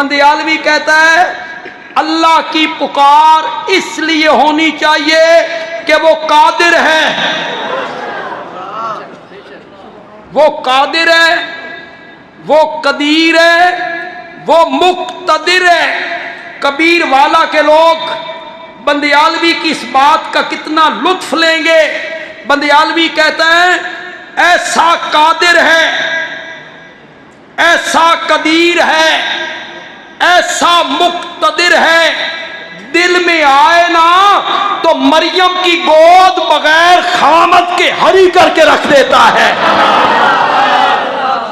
बंदियालवी कहता है अल्लाह की पुकार इसलिए होनी चाहिए कि वो कादिर है, वो कादिर है, वो कदीर है, वो मुक्तदिर है। कबीर वाला के लोग बंदियालवी की इस बात का कितना लुत्फ लेंगे। बंदियालवी कहता है ऐसा कादिर है, ऐसा कदीर है, ऐसा मुक्तदिर है, दिल में आए ना तो मरियम की गोद बगैर खामद के हरी करके रख देता है।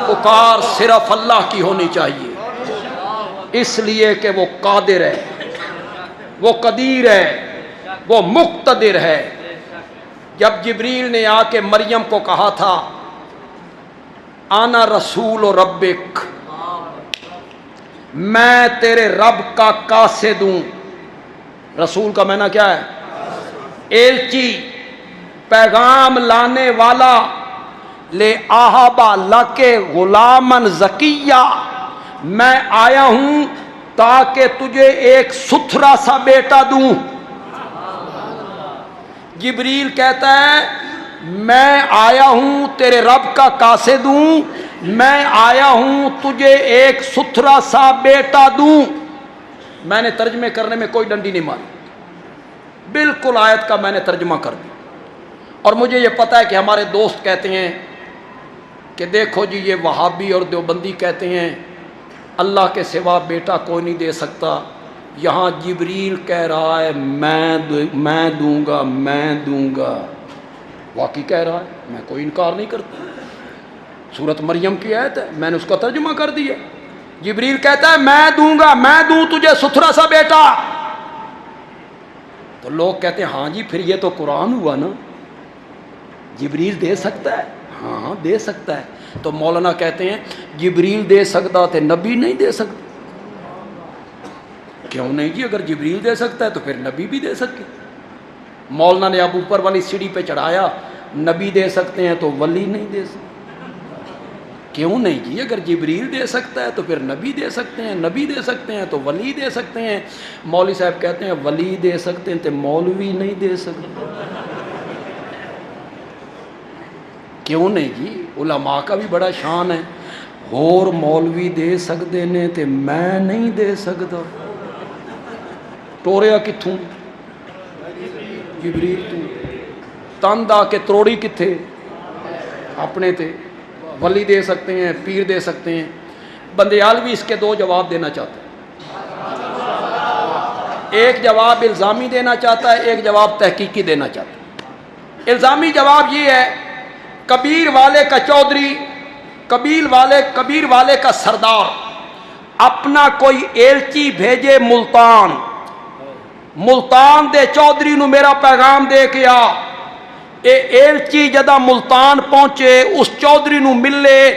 पुकार सिर्फ अल्लाह की होनी चाहिए, इसलिए कि वो कादिर है, वो कदीर है, वो मुक्तदिर है। जब जिब्रील ने आके मरियम को कहा था आना रसूल और रब्बिक, मैं तेरे रब का कासे दूं। रसूल का माना क्या है? एलची, पैगाम लाने वाला। ले आहाबा लके गुलामन जकिया, मैं आया हूं ताकि तुझे एक सुथरा सा बेटा दूं। जिब्रील कहता है मैं आया हूं तेरे रब का कासे दूं, मैं आया हूं तुझे एक सुथरा सा बेटा दूं। मैंने तर्जमे करने में कोई डंडी नहीं मारी, बिल्कुल आयत का मैंने तर्जमा कर दिया। और मुझे ये पता है कि हमारे दोस्त कहते हैं कि देखो जी ये वहाबी और देवबंदी कहते हैं अल्लाह के सिवा बेटा कोई नहीं दे सकता। यहाँ जिब्रील कह रहा है मैं दूंगा, मैं दूंगा। वाकई कह रहा है, मैं कोई इनकार नहीं करता। सूरत मरियम की आयत है, मैंने उसका तर्जुमा कर दिया। जिब्रील कहता है मैं दूंगा, मैं दूं तुझे सुथरा सा बेटा। तो लोग कहते हैं हाँ जी फिर ये तो कुरान हुआ ना, जिब्रील दे सकता है। हाँ हाँ दे सकता है। तो मौलाना कहते हैं जिब्रील दे सकता तो नबी नहीं दे सकता। क्यों नहीं जी, अगर जिब्रील दे सकता है तो फिर नबी भी दे सकते। मौलाना ने अब ऊपर वाली सीढ़ी पे चढ़ाया, नबी दे सकते हैं तो वली नहीं दे सकते। क्यों नहीं जी, अगर जिब्रील दे सकता है तो फिर नबी दे सकते हैं, नबी दे सकते हैं तो वली दे सकते हैं। मौलवी साहब कहते हैं वली दे सकते हैं तो मौलवी नहीं दे सकते। क्यों नहीं जी, उलमा का भी बड़ा शान है। होर मौलवी दे सकते ने ते मैं नहीं दे सकता। टोरिया कित्थों? जिब्रील तू। तंद आके त्रोड़ी कित्थे? अपने ते। वली दे सकते हैं, पीर दे सकते हैं। बंदियालवी इसके दो जवाब देना चाहता है। एक जवाब इल्ज़ामी देना चाहता है, एक जवाब तहकीकी देना चाहता है। इल्ज़ामी जवाब ये है कबीर वाले का चौधरी, कबीर वाले का सरदार अपना कोई एलची भेजे मुल्तान दे चौधरी नू मेरा पैगाम दे के आ। ए एलची जदा मुल्तान पहुंचे उस चौधरी नू मिले,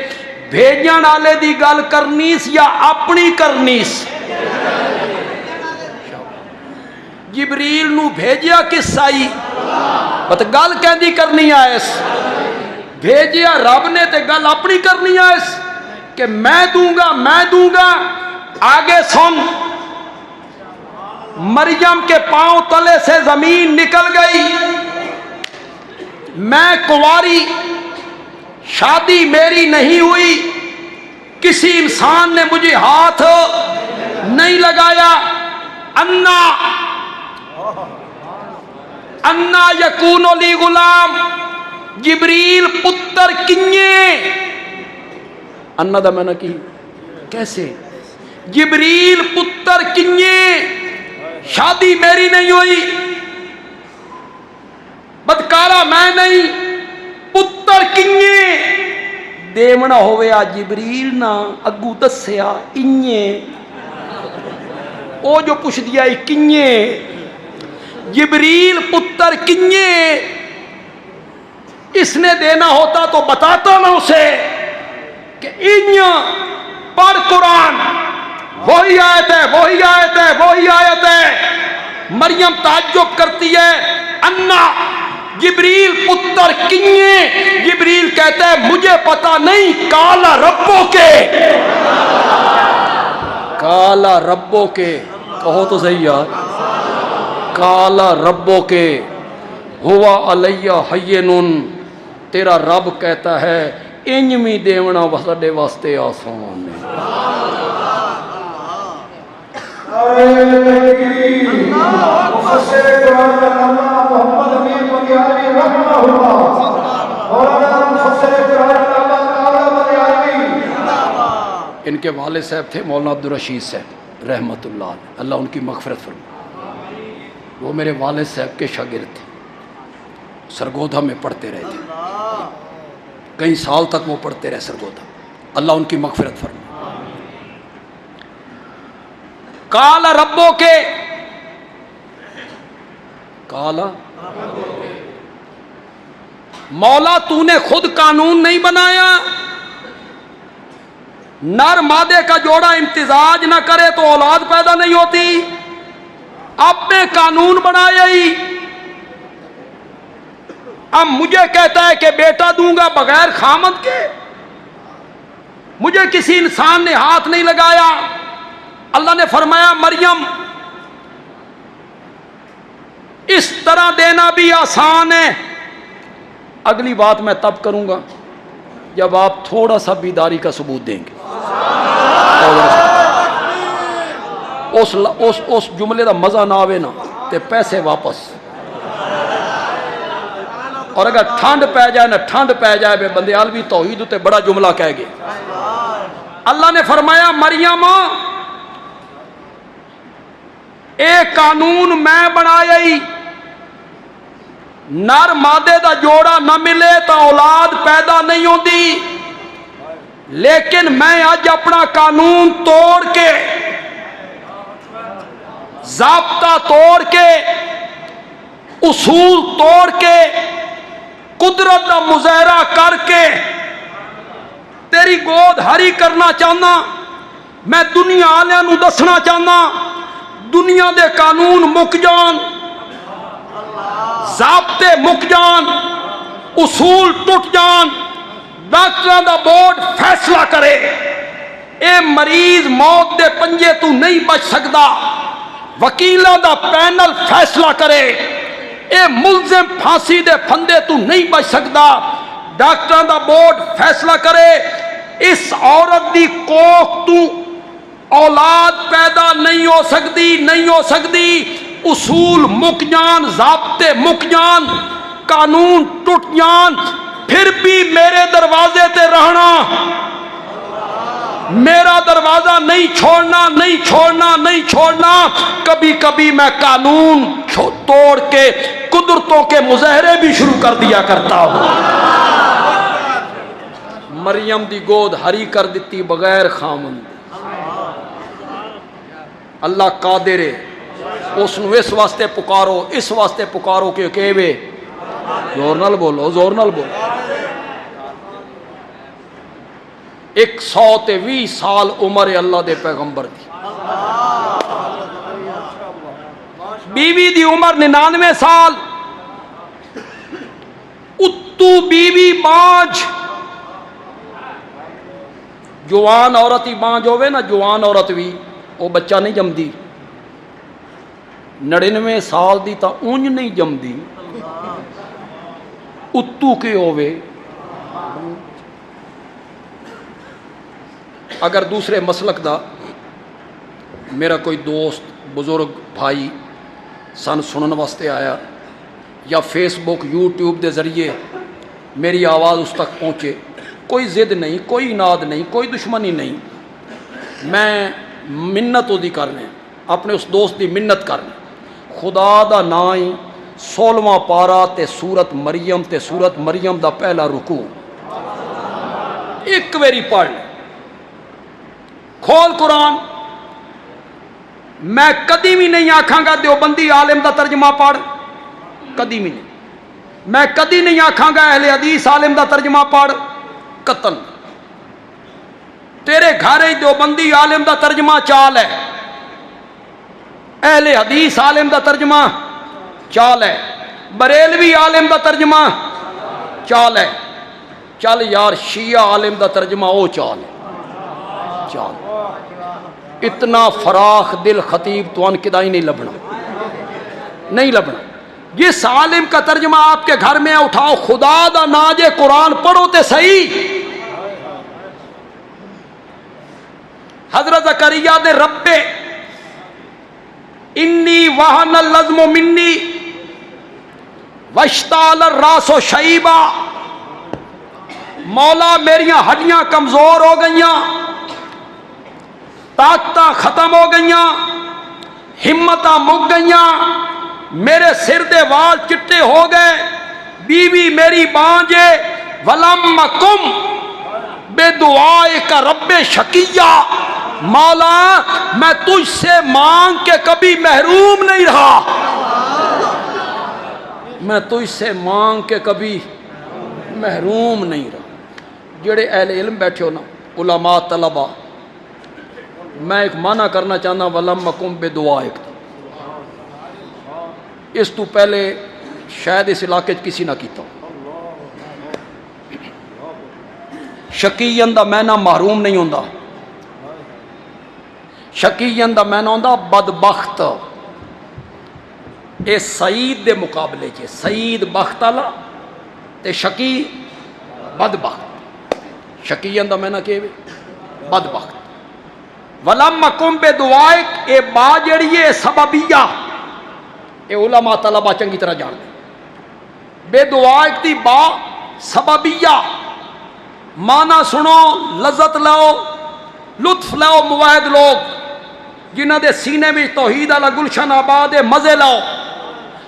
भेजण वाले दी गल करनीस या अपनी करनीस? जिब्रील नू भेजिया किस आई? बत गल कहंदी करनी आयस। भेजिया रब ने ते गल अपनी करनी आयस कि मैं दूंगा, मैं दूंगा। आगे सुन, मरियम के पांव तले से जमीन निकल गई। मैं कुंवारी, शादी मेरी नहीं हुई, किसी इंसान ने मुझे हाथ नहीं लगाया। अन्ना यकूनो ली गुलाम, जिब्रील पुत्र किन्ने? अन्ना दा मैंने की कैसे? जिब्रील पुत्र किन्ने? शादी मेरी नहीं हुई, बदकारा मैं नहीं, पुत्र किन्ने देवना होवे? आ जिब्रील ना अगू दस्या इन्ने, ओ जो पुछ दिया किन्ने? जिब्रील पुत्र किन्ने? इसने देना होता तो बताता मैं उसे कि इन्या पढ़ कुरान, वही आयत है, वही आयत है, वही आयत है। मरियम ताज्जुब करती है अन्ना जिब्रील पुत्र किन्ने? जिब्रील कहता है मुझे पता नहीं, काला रब्बो के, काला रब्बों के, कहो तो सही यार, काला रब्बों के हुआ अलैया हय्यनुन, तेरा रब कहता है इंजमी देवना साडे वास्ते आसान है। इनके वालिद साहब थे मौलाना अब्दुल रशीद साहब रहमतुल्लाह अलैह, अल्लाह उनकी मग़फ़िरत फरमाए। वो मेरे वालिद साहब के शागिर्द थे, सरगोधा में पढ़ते रहे थे, कई साल तक वो पढ़ते रहे सरगोधा, अल्लाह उनकी मग़फ़िरत फरमाए। काला रब्बों के, काला मौला तूने खुद कानून नहीं बनाया, नर मादे का जोड़ा इम्तिजाज ना करे तो औलाद पैदा नहीं होती, आपने कानून बनाया ही। अब मुझे कहता है कि बेटा दूंगा बगैर खामद के, मुझे किसी इंसान ने हाथ नहीं लगाया। अल्लाह ने फरमाया मरियम इस तरह देना भी आसान है। अगली बात मैं तब करूंगा जब आप थोड़ा सा बीदारी का सबूत देंगे। उस जुमले का मजा ना आवे ना ते पैसे वापस, और अगर ठंड पै जाए ना, ठंड पै जाए वे बंदे आलवी तौहीद उत्ते बड़ा जुमला कह गए। अल्लाह ने फरमाया मरियम एक कानून मैं बनाया ही, नर मादे का जोड़ा न मिले तो औलाद पैदा नहीं होती, लेकिन मैं अज अपना कानून तोड़ के, ज़ाब्ता तोड़ के, उसूल तोड़ के, कुदरत का मुजाहरा करके तेरी गोद हरी करना चाहना। मैं दुनिया वालियां नूं दसना चाहना दुनिया दे कानून मुक जान, ज़ाब्ते मुक जान, उसूल टुट जान, डॉक्टरों का बोर्ड फैसला करे ए मरीज मौत के पंजे तू नहीं बच सकता, वकीलों का पैनल फैसला करे ए मुलजिम फांसी दे फंदे तू नहीं बच सकता, डॉक्टरों का बोर्ड फैसला करे इस औरत की कोख तू औलाद पैदा नहीं हो सकती, नहीं हो सकती। उसूल मुक जान, ज़ाब्ते मुक जान, कानून टूट जान, फिर भी मेरे दरवाजे ते रहना, मेरा दरवाजा नहीं छोड़ना, नहीं छोड़ना, नहीं छोड़ना। कभी कभी मैं कानून तोड़ के कुदरतों के मुजाहरे भी शुरू कर दिया करता हूं। मरियम दी गोद हरी कर दी बगैर खामंद। अल्लाह कादिर है, उसनू इस वास्ते पुकारो, इस वास्ते पुकारो कि केवे जोर नाल बोलो, जोर नाल बोलो। 120 साल उम्र है अल्लाह दे पैगंबर दी, बीवी दी उम्र 99 साल, उत्तू बीवी बांझ, जवान औरत ही बांझ होवे ना, जवान औरत भी वो बच्चा नहीं जमदी। 99 साल दी तो ऊंज नहीं जमदी, उत्तू के होवे। अगर दूसरे मसलक दा मेरा कोई दोस्त बुजुर्ग भाई सन सुनने वास्ते आया या फेसबुक यूट्यूब के जरिए मेरी आवाज़ उस तक पहुँचे, कोई जिद नहीं, कोई इनाद नहीं, कोई दुश्मनी नहीं, मैं मिन्नत उदी करने, अपने उस दोस्त की मिन्नत करने, खुदा दा नां ही 16वां पारा ते सूरत मरियम ते सूरत मरियम दा पहला रुकू एक बारी पढ़ ले, खोल कुरान। मैं कदी भी नहीं आखांगा देवबंदी आलिम का तर्जमा पढ़, कदी भी नहीं। मैं कदी नहीं आखांगा अहले हदीस आलिम का तर्जमा पढ़, कतन। तेरे घर ही देवबंदी आलिम का तर्जमा चाल है, अहले हदीस आलिम का तर्जमा चाल है, बरेलवी आलिम का तर्जमा चाल है। चल यार शिया आलिम का तर्जमा वो चाल है, चाल। इतना फराख दिल खतीब तो किदाई नहीं लभना, नहीं लभना। जिस आलिम का तर्जमा आपके घर में उठाओ, खुदा दा नाजे कुरान पढ़ो तो सही। हजरत ज़करिया दे रब्बे इन्नी वहन लज़्म मिन्नी वश्ताल रासो शईबा, मौला मेरियां हड्डियां कमजोर हो गईयां, ताकत खत्म हो गईयां, हिम्मत मुक गईयां, मेरे सिर दे वाल चिट्टे हो गए, बीवी मेरी बांझे, वलम कुम बेदुआए का रब्बे शकिया, मौला मैं तुझसे मांग के कभी महरूम नहीं रहा, मैं तुझसे मांग के कभी महरूम नहीं रहा। जेड़े अहले इल्म बैठे हो ना, उलमा तलबा, मैं एक माना करना चाहना वलम कुम बेदुआए, इस तू पहले शायद इस इलाके किसी ना किया। शकीयन दा मैना महरूम नहीं होंदा, शकीयन दा मैना होंदा बदबख्त। ये सईद दे मुकाबले च सईद बख्त आला ते शकी बदबख्त। शकीयन दा मैना के बदबख्त। वलम कुम बेदुआए, ए बा जड़ी है सबबिया, ये उलमा तलबा चंगी तरह जानते। बेदुआक दी बा सबबिया, माना सुनो, लज्जत लो, लुत्फ लो, मुवाहिद लोग जिन्हों के सीने में तौहीद वाला गुलशन आबाद है, मजे लो।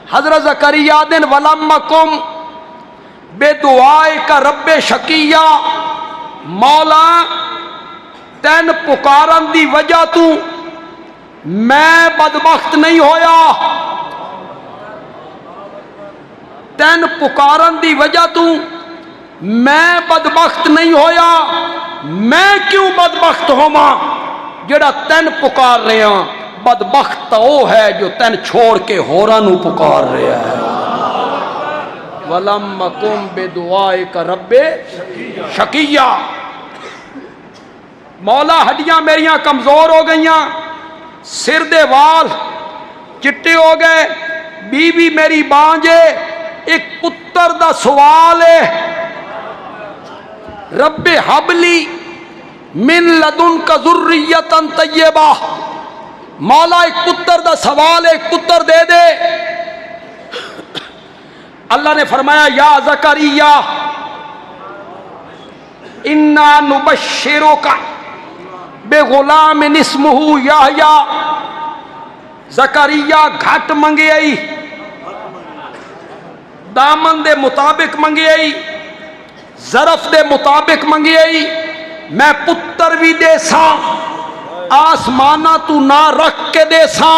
हजरत ज़करिया दिन वलम कुम बेदुआए का रब्बे शकिया, मौला तैन पुकारन दी वजह तू मैं बदबख्त नहीं होया, तैन पुकारन दी वजह तू मैं बदबख्त नहीं होया। मैं क्यों बदबख्त होवा जेड़ा तैन पुकार रहा, बदबख्त वो है जो तैन छोड़ के होरां नू पुकार रहा है। वलम कुम बेदुआए का रब्बे शकिया, मौला हड्डियां मेरियां कमजोर हो गईयां, सिर दे वाल चिट्टे हो गए, बीवी मेरी बांझे, एक पुत्र दा सवाल है, रब्बे हबली मिन लदुन का जुर्रियतन तय्यबा, मौला एक पुत्र दा सवाल है, एक पुत्र दे दे। अल्लाह ने फरमाया या ज़करिया इन्ना नुबश्शिरुका बेगुलामिन इस्मुहु याहया। ज़करिया घट मंगे आई, दामन दे मुताबिक मंगे आई, जरफ दे मुताबिक मंगे आई, मैं पुत्र भी दे सा, आसमाना तू ना रख के दे सा,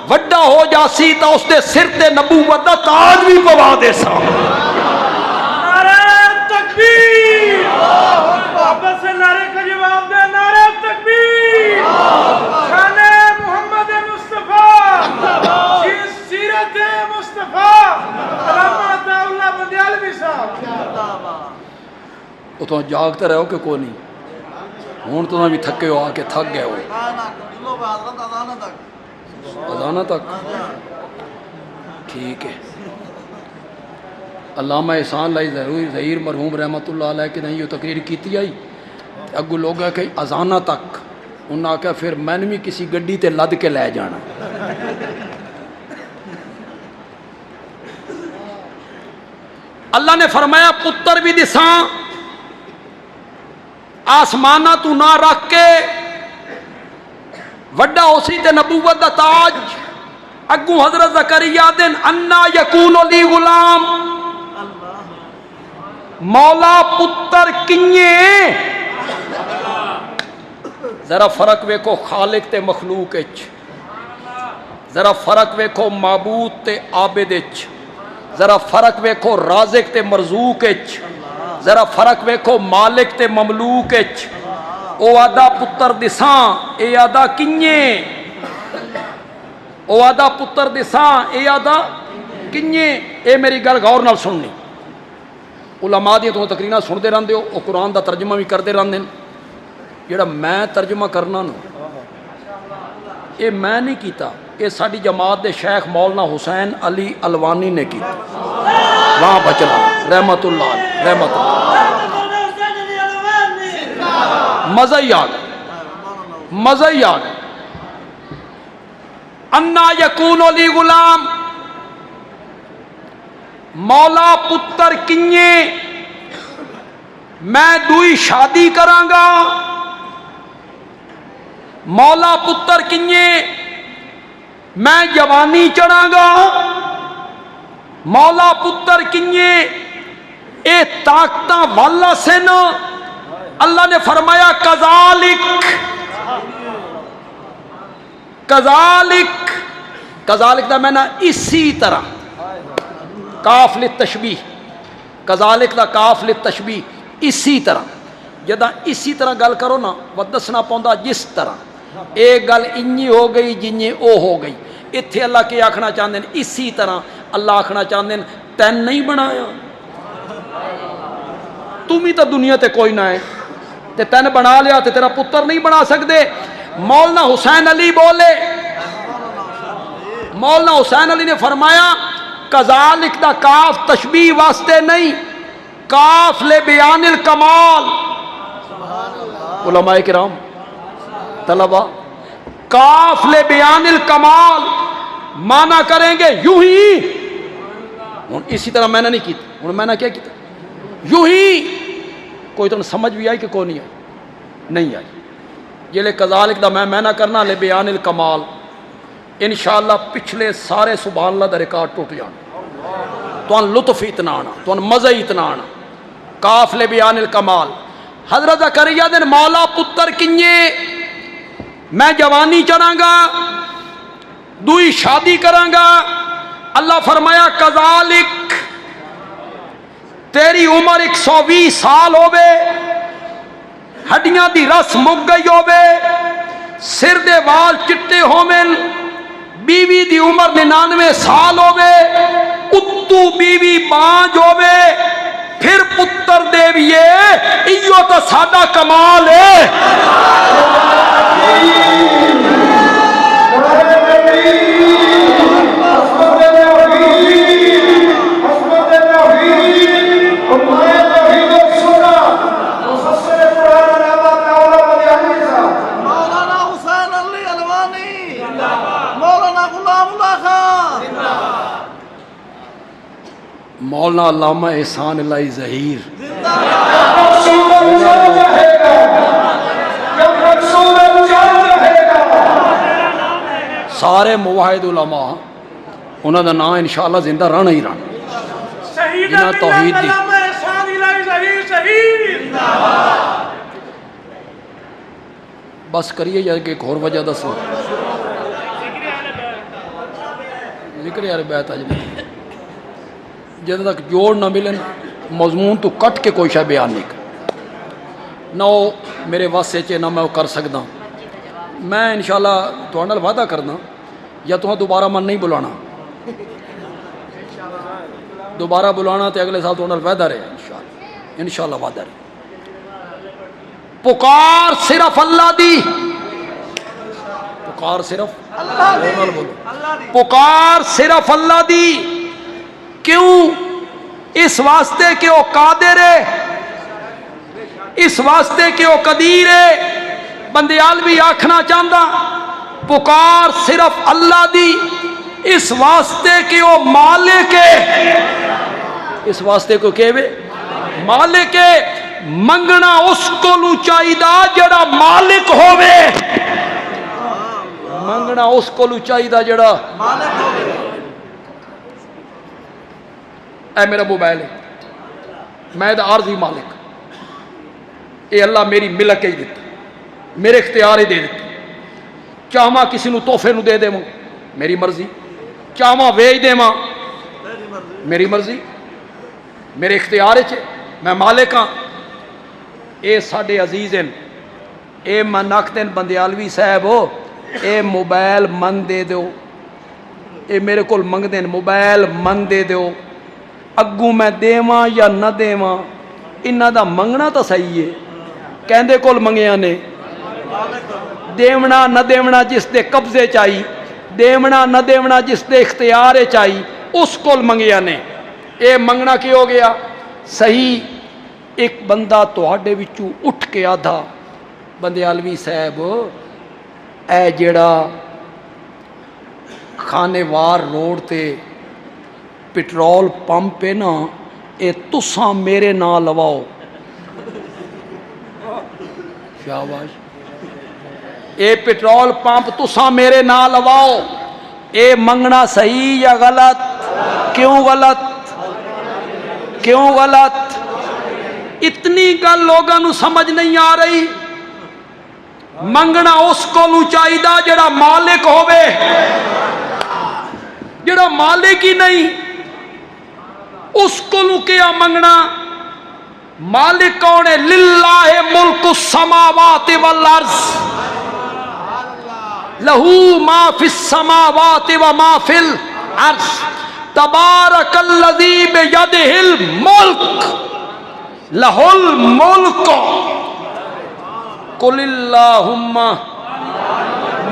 वड्डा हो जासी तो उसके सिर ते नबूवत दा ताज भी पवा दे सा। नारे तकबीर, अब्बा से नारे का जवाब दे, नारे तकबीर, शाने मोहम्मद मुस्तफा, सीरत मुस्तफा, अल्लामा अताउल्लाह बंदियालवी साहब। उतो जागते रहो कि कोई नहीं, हूँ तो भी थके हो, आके थक गए हो अजाना तक। ठीक है, अल्लामा एहसान लाई ज़हीर मरहूम रहमतुल्लाह अलैह की नहीं तकरीर की आई, अगू लोग आखे अजाना तक, उन्हें आख्या फिर मैंने भी किसी गड्डी ते लद के लै जाना। अल्लाह ने फरमाया पुत्र भी दिसा, आसमाना तू ना रख के, वड्डा उसी ते नबूवत दा ताज। अगू हजरत ज़करिया दिन अन्ना यकूनो ली गुलाम, मौला पुत्र किए। जरा फर्क वेखो खालिक ते मखलूक विच, जरा फर्क वेखो माबूद ते आबिद विच, जरा फर्क वेखो राज़िक ते मरज़ूक विच, जरा फर्क वेखो मालिक ते ममलूक विच। ओ आदा पुत्र दिसा, ए आदा किए, ओ आदा पुत्र दिसा, ए आदा किए। ए मेरी गल गौर नाल सुननी, उलमा दी तुम तकरीरां सुनते रहंदे हो, कुरान का तर्जमा भी करते रहंदे ने। जिहड़ा मैं तर्जमा करना ना, ये मैं नहीं किया, ये साडी जमात के शेख मौलाना हुसैन अली अलवानी ने किया। वहाँ बचना रहमतुल्लाह रहमतुल्लाह। मजा ही आ गया, मजा ही आ गया। अन्ना यकून अली गुलाम, मौला पुत्र किए मैं दुई शादी करांगा, मौला पुत्र किए मैं जवानी चढ़ांगा, मौला पुत्र किए ए ताकत वाला से न। अल्लाह ने फरमाया कजालिक कजालिक, कजालिक दा मैना इसी तरह, काफिल तशबीह, कजालिक दा काफिल तशबीह, इसी तरह। जदा इसी तरह गल करो ना वह दसना पौंदा जिस तरह। एक गल इंजी हो गई जिन्नी ओ हो गई। इत्थे अल्लाह के आखना चाहते हैं इसी तरह। अल्लाह आखना चाहते हैं तैन नहीं बनाया, तुम ही तो दुनिया ते कोई ना है, ते तैन बना लिया ते तेरा पुत्र नहीं बना सकते। मौलाना हुसैन अली बोले, मौलाना हुसैन अली ने फरमाया कजालिक दा काफ तशबीह वास्ते नहीं, काफ ले बयानिल कमाल। उलमाए किराम तलबा, काफ ले बयानिल कमाल माना करेंगे यूं ही। हुन इसी तरह मैंने नहीं की, हुन मैंने क्या किया, यूं ही। कोई तो समझ भी आई कि कोई नहीं आई, नहीं आई। जिले कजालिक दा मैं ना करना ले बयानिल कमाल, इंशाअल्लाह पिछले सारे सुभान अल्लाह दा रिकॉर्ड टूट जाना। तो लुत्फ इतना आना, तो मजा इतना आना। काफले बयानिल कमाल। हजरत ज़करिया दिन मौला पुत्र किए मैं जवानी चढ़ांगा, दुई शादी करांगा। अल्लाह फरमाया कजालिक, तेरी उम्र 120 साल होवे, हड्डियां दी रस मुक गई होवे, सिर दे वाल चिट्टे होवेन, बीवी दी उम्र 99 साल होवे, उत्तू बीवी बांझ होवे, फिर पुत्र देविए। इयो तो साडा कमाल है। मौलाना अल्लामा एहसान अल्लाही ज़हीर सारे मुवाहिद उलमा, उन्हों का नाम इंशाअल्लाह जिंदा रहना ही रहना। जिन्हें तौहीद दी बस करिए यार कि एक होर वजह दसो। जिक्र यार बैत अज जब तक जोड़ ना मिले मजमून तो कट के कोई शा बयान नहीं कर ना, वो मेरे वास्ते च ना मैं वो कर सकदा। मैं इंशाअल्लाह तुहाडे नाल वादा करना या तुहां दोबारा मन नहीं बुलाना, दोबारा बुलाना तो अगले साल तुहाडे नाल वादा रहे इंशाअल्लाह वादा रहे। पुकार सिर्फ अल्लाह दी, पुकार सिर्फ अल्लाह दी, पुकार सिर्फ अल्लाह दी। क्यों? इस वास्ते कि वो कादिर है, इस वास्ते कि वो कदीर है। बंदयाल भी आखना चाहता पुकार सिर्फ अल्लाह दी, इस वास्ते कि वो मालिक है, इस वास्ते को कहवे मालिक है। मंगना उसको चाहिदा जड़ा मालिक होवे, मंगना उसको चाहिदा जड़ा मालिक होवे। ऐ मेरा मोबाइल है, मैं तो आर्जी मालिक, ये अल्लाह मेरी मिलक ही दिता, मेरे इख्तियार ही दे दिता। चाहवा किसी को तोहफे दे देव मेरी मर्जी, चाहवा वेच देव मेरी मर्जी, मेरे इख्तियार च मैं मालिक हाँ। ये साडे अजीज हैं, ये मन आखते बंदयालवी साहब हो ये मोबाइल मन दे दो, ये मेरे को मंगते हैं मोबाइल मन दे दो। अगू मैं देवां या न देवां, इन्हां दा मंगना तो सही है, कहंदे कोल मंगिया ने देवना न देवना जिसके कब्जे च आई, देवना न देवना जिसके इख्तियार च आई, उस को मंगिया ने। ये मंगना की हो गया? सही एक बंदा तुहाडे विचों उठ के आधा, बंदियालवी साहब ए जेड़ा खानेवार रोड ते पेट्रोल पंप है ना, ये तुसा मेरे ना लवाओ। शाबाश। ये पेट्रोल पंप तुसा मेरे ना लवाओ। ये मंगना सही या गलत? क्यों गलत? क्यों गलत? इतनी गल लोगों को समझ नहीं आ रही। मंगना उस को चाहिदा जेड़ा मालिक होवे, जेड़ा मालिक ही नहीं उसको क्या मंगना? मालिक कौन है? लिल्लाहि मुल्कु समावाति वल अर्ज़, लहू मा फिस समावाति व मा फिल अर्ज़, तबारकल्लज़ी बियदिहिल मुल्क, लहुल मुल्क, कुलिल्लाहुम्मा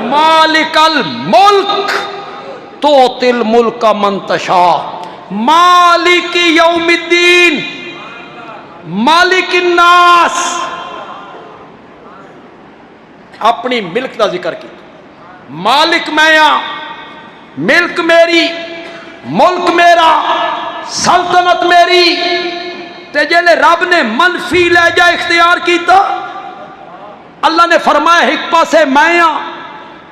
मालिकल मुल्क तोतिल मुल्क मन तशा, मालिक यौमिद्दीन, मालिक नास। अपनी मिल्क का जिक्र किया। मालिक मैं हाँ, मिल्क मेरी, मुल्क मेरा, सल्तनत मेरी। ते जेले रब ने मनफी लहजा इख्तियार किया, अल्लाह ने फरमाया एक पासे मैं हाँ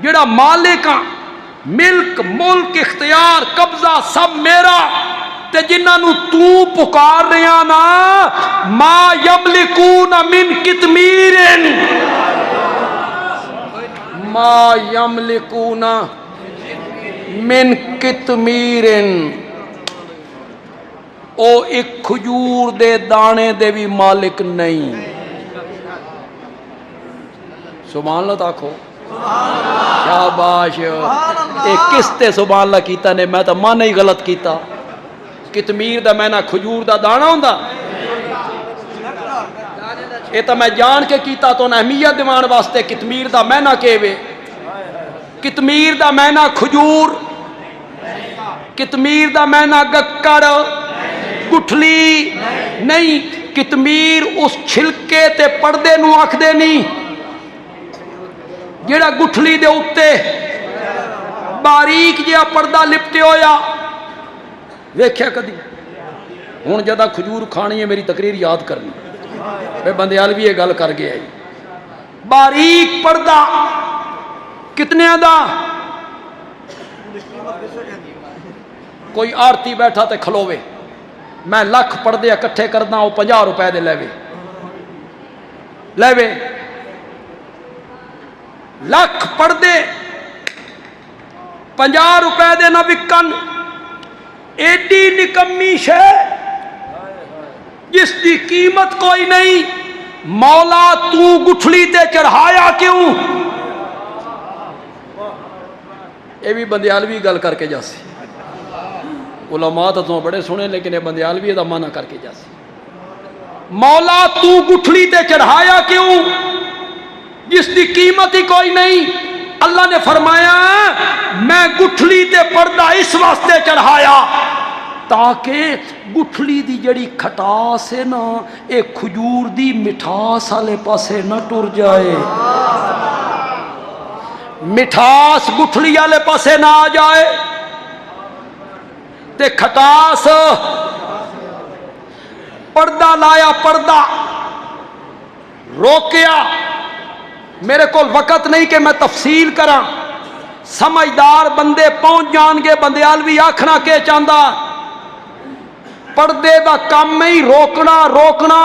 जेड़ा मालिक हाँ, मिल्क मुल्क इख्तियार कब्जा सब मेरा। ते जिन्होंने तू पुकार रहा ना, मा यमलिकून मिन कितमीरिन, मा यमलिकून मिन कितमीरिन, ओ एक खजूर दे दाने दे भी मालिक नहीं। सुभान अल्लाह ताको। शाबाश। एक किसते सुभान अल्लाह कीता ने? मैं तो मन ही गलत किया। कितमीर दा मैना खजूर दा दाना होंदा? ये तो मैं जान के किया तो अहमियत दिवान वास्ते। कितमीर दा मैना केवे? कितमीर दा मैना खजूर, कितमीर दा मैना गक्कड़, गुठली नहीं। कितमीर उस छिलके ते पर्दे नू आखदे नहीं जेड़ा गुठली दे उत्ते बारीक जिहा पर्दा लिपटे होया। वेख्या कदी? हुण जदा खजूर खानी है मेरी तकरीर याद करनी। मैं बंदियाल भी ये गल कर गया। बारीक पर्दा कितने दा? कोई आरती बैठा ते खलोवे, मैं लख पर्दे इकट्ठे करदा, वो 50 रुपए दे लेवे, लेवे लख पर्दे 50 रुपए दे ना विकन। एडी निकम्मी शे जिसकी कीमत कोई नहीं। मौला तू गुठली ते चढ़ाया क्यों? ये भी बंदियालवी गल करके जासी। उलमा तो बड़े सुने, लेकिन ये बंदियालवी दा माना करके जासी। मौला तू गुठली ते चढ़ाया क्यों जिसकी कीमत ही कोई नहीं? अल्लाह ने फरमाया मैं गुठली ते पर्दा इस वास्ते चढ़ाया ताकि गुठली दी जड़ी खटास है ना, ये खजूर दी मिठास वाले पासे न टुर जाए। मिठास गुठली वाले पासे ना आ जाए ते खटास। पर्दा लाया, पर्दा रोकिया। मेरे को वक़्त नहीं कि मैं तफसील करा। समझदार बंदे पहुंच जाएंगे। बंदियालवी आखना के चाहता, पर्दे का काम ही रोकना रोकना।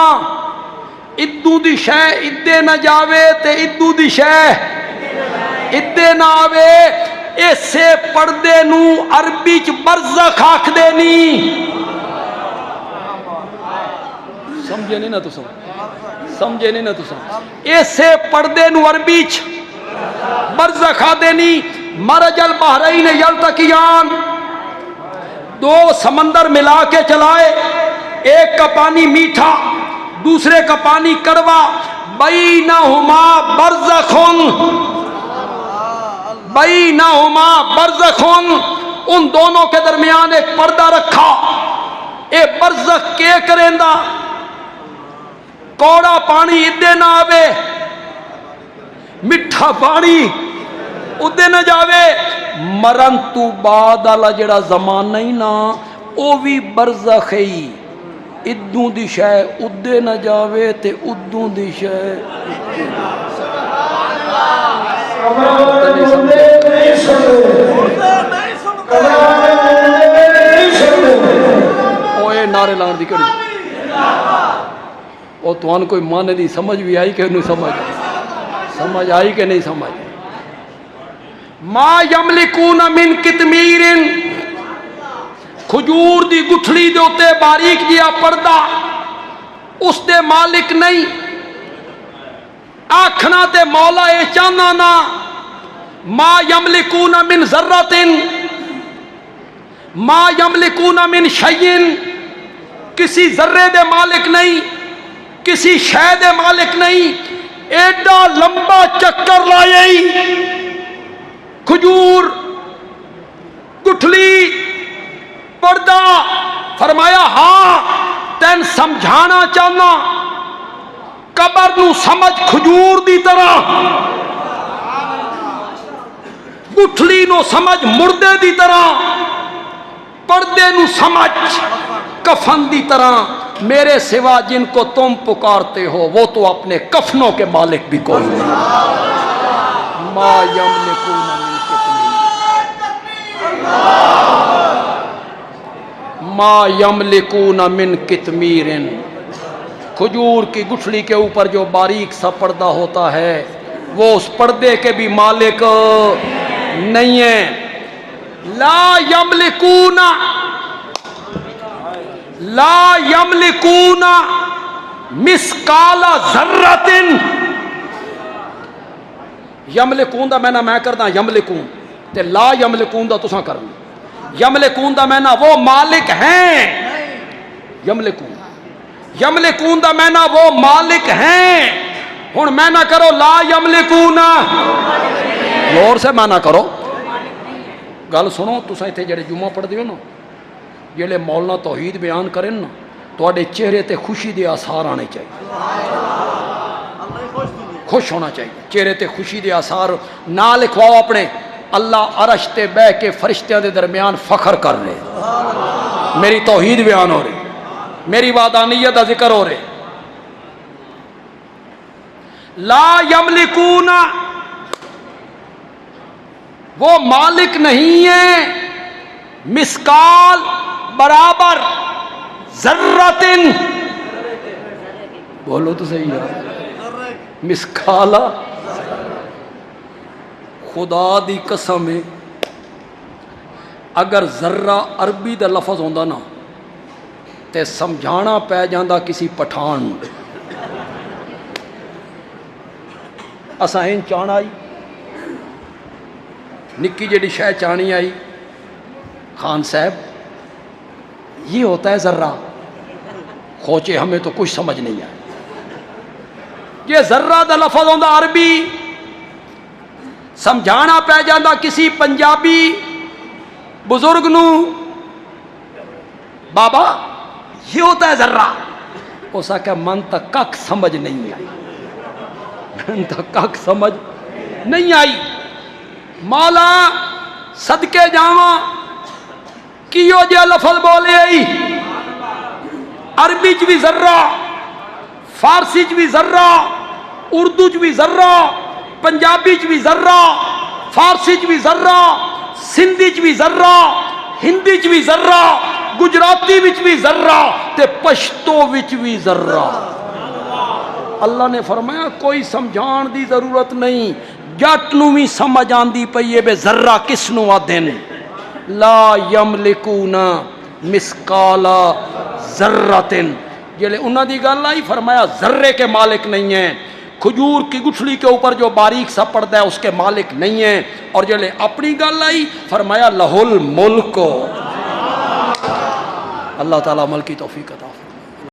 इद्दू दी शह इद्दे न जावे ते इद्दू दी शह इद्दे ना आवे। इसे पर्दे नू अरबी च बरज़ख आखदे नहीं। समझे नहीं ना तुम? समझे नहीं ना तुम? इसे पर्दे नू अरबी च बरज़ख आखदे नहीं। मरजल बहरैन यल्तक़ियान, दो समंदर मिला के चलाए, एक का पानी मीठा दूसरे का पानी कड़वा। बैनहुमा बरज़खुन, बैनहुमा बरज़खुन, उन दोनों के दरमियान एक पर्दा रखा। ए बरज़ख के करेंदा, कौड़ा पानी इदे ना आवे, मिठा पानी उदे ना जावे। मरन तू बाद वाला जेड़ा जमाना ही ना वो भी बरज़ख ही, इदू दी शय उदे ना जावे ते उदू दी शय ओए नारे लाने की कड़ी। और तुहानू कोई मन की समझ भी आई कि नहीं समझ आई कि नहीं समझ। मा यमलिकून मिन कितमीरिन, खजूर दी गुठली दे उत्ते बारीक जिहा पर्दा, उस दे मालिक नहीं। आखना ते मौला ये चाहना ना। मा यमलिकून मिन ज़र्रतिन, मा यमलिकून मिन शयइन, किसी जर्रे दे मालिक नहीं, किसी शय दे मालिक नहीं। एडा लंबा चक्कर लाए, खजूर गुठली पर्दा। फरमाया हाँ तैन समझाना चाहना, कबर नू समझ खजूर दी तरह, गुठली नू समझ मुर्दे दी तरह, पर्दे नू समझ कफन दी तरह। मेरे सिवा जिनको तुम पुकारते हो वो तो अपने कफनों के मालिक भी कोई नहीं। मा यमलिकून मिन कितमीर, मा यमलिकून मिन कितमीरिन, खजूर की गुठली के ऊपर जो बारीक सा पर्दा होता है वो उस पर्दे के भी मालिक नहीं है। ला यमलिकूना, ला यमलिकूना मिसकाला ज़र्रतिन। यमलिकून दा मैना मैं करदा यमलिकून, ते ला यमलिकून दा तुसां करना। यमलिकून दा मैना वो मालिक हैं, यमलिकून, यमलिकून दा मैना वो मालिक हैं। हुण मैना करो ला यमलिकूना, गौर से मैना करो। गल सुनो, तुसां इत्थे जेड़े जुम्मा पढ़दे हो ना, जेड़े मौलाना तौहीद बयान करें ना, तुहाडे चेहरे ते खुशी दे आसार आने चाहिए, खुश होना चाहिए। चेहरे ते खुशी दे आसार ना लिखवाओ अपने। अल्लाह अरश ते बह के फरिश्तियां दे दरमियान फखर कर रहे, मेरी तौहीद बयान हो रही, मेरी वादानियत का जिक्र हो रहे। ला यमलिकूना, वो मालिक नहीं है मिसकाल बराबर ज़र्रतिन, बोलो तो सही है, मिसकाला। खुदा दी कसम है, अगर जर्रा अरबी दा लफज होंदा ना ते समझाना पै जांदा किसी पठान। असां इन चाण आई, निक्की जेडी शह चाणी आई, खान साहब ये होता है जर्रा। खोचे हमें तो कुछ समझ नहीं आया। ये जर्रा दा लफज होंदा अरबी, समझाना पै जांदा किसी पंजाबी बुजुर्ग नू, बाबा ये होता है जर्रा। उस आख्या मन तक कख समझ नहीं आई, मन तक कख समझ नहीं आई। मौला सदके जावा कियो जे लफज बोले आई, अरबी च भी जर्रा, फारसी च भी जर्रा, उर्दू च भी जर्रा, पंजाबी च भी जर्रा, फारसी च भी जर्रा, सिंधी च भी जर्रा, हिंदी च भी जर्रा, गुजराती विच भी जर्रा, ते पश्तो विच भी जर्रा। अल्लाह ने फरमाया कोई समझाण दी जरूरत नहीं, जट नूं भी समझ आंदी पई है बे जर्रा किसनूं आदे ने। ला यमलिकूना मिसकाला ज़र्रतिन, जेले उन्हां दी गल आई फरमाया जर्रे के मालिक नहीं है। खजूर की गुठली के ऊपर जो बारीक सा पर्दा है उसके मालिक नहीं है। और जेले अपनी गल आई फरमाया लहुल मुल्क। अल्लाह ताला अमल की तौफीक अता।